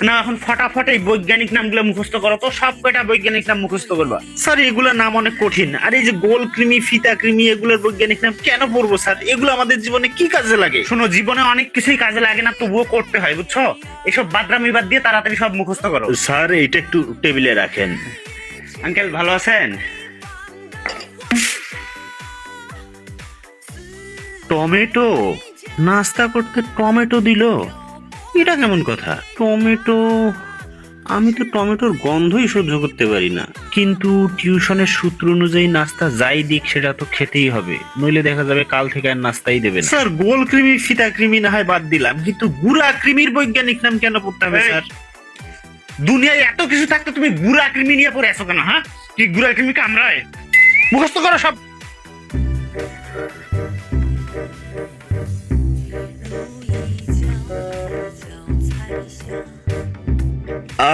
না এখন ফটাফট এই বৈজ্ঞানিক নামগুলো মুখস্থ করো তো, সব কয়টা বৈজ্ঞানিক নাম মুখস্থ করবা। স্যার এগুলোর নাম অনেক কঠিন, আর এই যে গোল কৃমি, ফিতা কৃমি, এগুলোর বৈজ্ঞানিক নাম কেন পড়বো স্যার? এগুলো আমাদের জীবনে কি কাজে লাগে? শোনো, জীবনে অনেক কিছুই কাজে লাগে না, তবুও করতে হয়, বুঝছো? এসব বাদরামি বাদ দিয়ে তাড়াতাড়ি সব মুখস্থ করো। স্যার এইটা একটু টেবিলে রাখেন। আঙ্কেল ভালো আছেন? টমেটো নাস্তা করতে টমেটো দিল, এটা কেমন কথা? টমেটো, আমি তো টমেটোর গন্ধই সহ্য করতে পারি না। কিন্তু টিউশনের সূত্র অনুযায়ী নাস্তা যাই দিক সেটা তো খেতেই হবে, নইলে দেখা যাবে কাল থেকে আর নাস্তাই দেবে না। স্যার গোল কৃমি, ফিতা কৃমি না হয় বাদ দিলাম, কিন্তু গুড়া কৃমির বৈজ্ঞানিক নাম কেন পড়তে হবে স্যার? দুনিয়ায় এত কিছু থাকতে তুমি গুড়া কৃমি নিয়ে পড়ে আছো কেন? হ্যাঁ, কি গুড়া কৃমি কামড়ায়? মুখস্থ করো সব।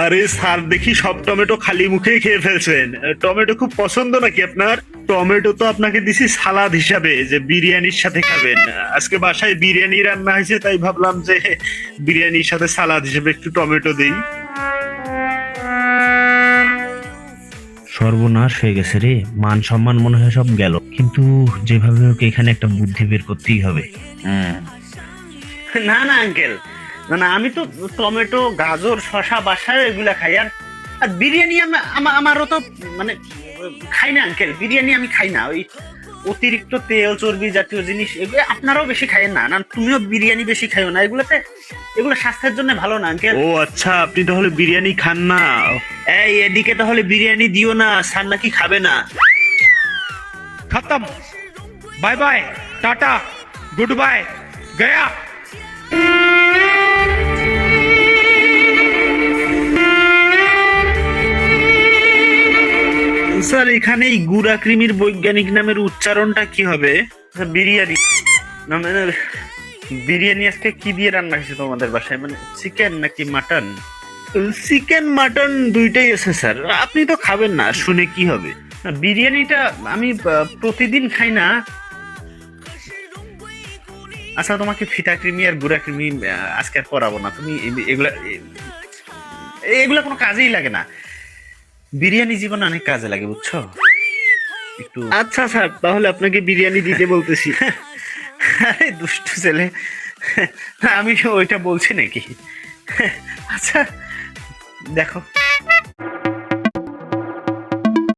আরে স্যার, দেখি সব টমেটো খালি মুখেই খেয়ে ফেলছেন। টমেটো খুব পছন্দ নাকি আপনার? টমেটো তো আপনাকে দিছি সালাদ হিসাবে, যে বিরিয়ানির সাথে খাবেন। আজকে বাসায় বিরিয়ানি রান্না হয়েছে, তাই ভাবলাম যে বিরিয়ানির সাথে সালাদ হিসেবে একটু টমেটো দিই। সর্বনাশ হয়ে গেছে রে, মান সম্মান মনে হয় সব গেল। কিন্তু যেভাবে ওকে এখানে একটা বুদ্ধি বের করতেই হবে। না না আঙ্কেল, না না, আমি তো টমেটো, গাজর, শসা বাসায় এগুলা খাই। আর আর বিরিয়ানি আমারও তো মানে খাই না আঙ্কেল, বিরিয়ানি আমি খাই না। ওই অতিরিক্ত তেল চর্বি জাতীয় জিনিস এগুলো আপনারাও বেশি খাইয়েন না, না তুমিও বিরিয়ানি বেশি খাইও না। এগুলো স্বাস্থ্যের জন্য ভালো না আঙ্কেল। ও আচ্ছা, আপনি তাহলে বিরিয়ানি খান না? এই এদিকে তাহলে বিরিয়ানি দিও না, স্যার নাকি খাবে না। खत्म, bye bye, tata, goodbye, गया। স্যার এখানে এই গুড়া কৃমির বৈজ্ঞানিক নামের উচ্চারণটা কি হবে? বিরিয়ানি না মানে বিরিয়ানি আজকে কি দিয়ে রান্না হয়েছে তোমাদের বাসায়? মানে চিকেন নাকি মাটন? চিকেন মাটন দুইটাই আছে স্যার, আপনি তো খাবেন না, শুনে কি হবে? না, বিরিয়ানিটা আমি প্রতিদিন খাই না। আচ্ছা তোমাকে ফিতা কৃমি আর গুড়া কৃমি আজকে আর করাবো না, তুমি এগুলা এগুলা কোনো কাজেই লাগে না। বিরিয়ানি জীবনে অনেক কাজে লাগে, বুঝছো? একটু আচ্ছা স্যার, তাহলে আপনাকে বিরিয়ানি দিতে বলতেছি। আরে দুষ্টু ছেলে, আমি ওইটা বলছি নাকি? আচ্ছা দেখো।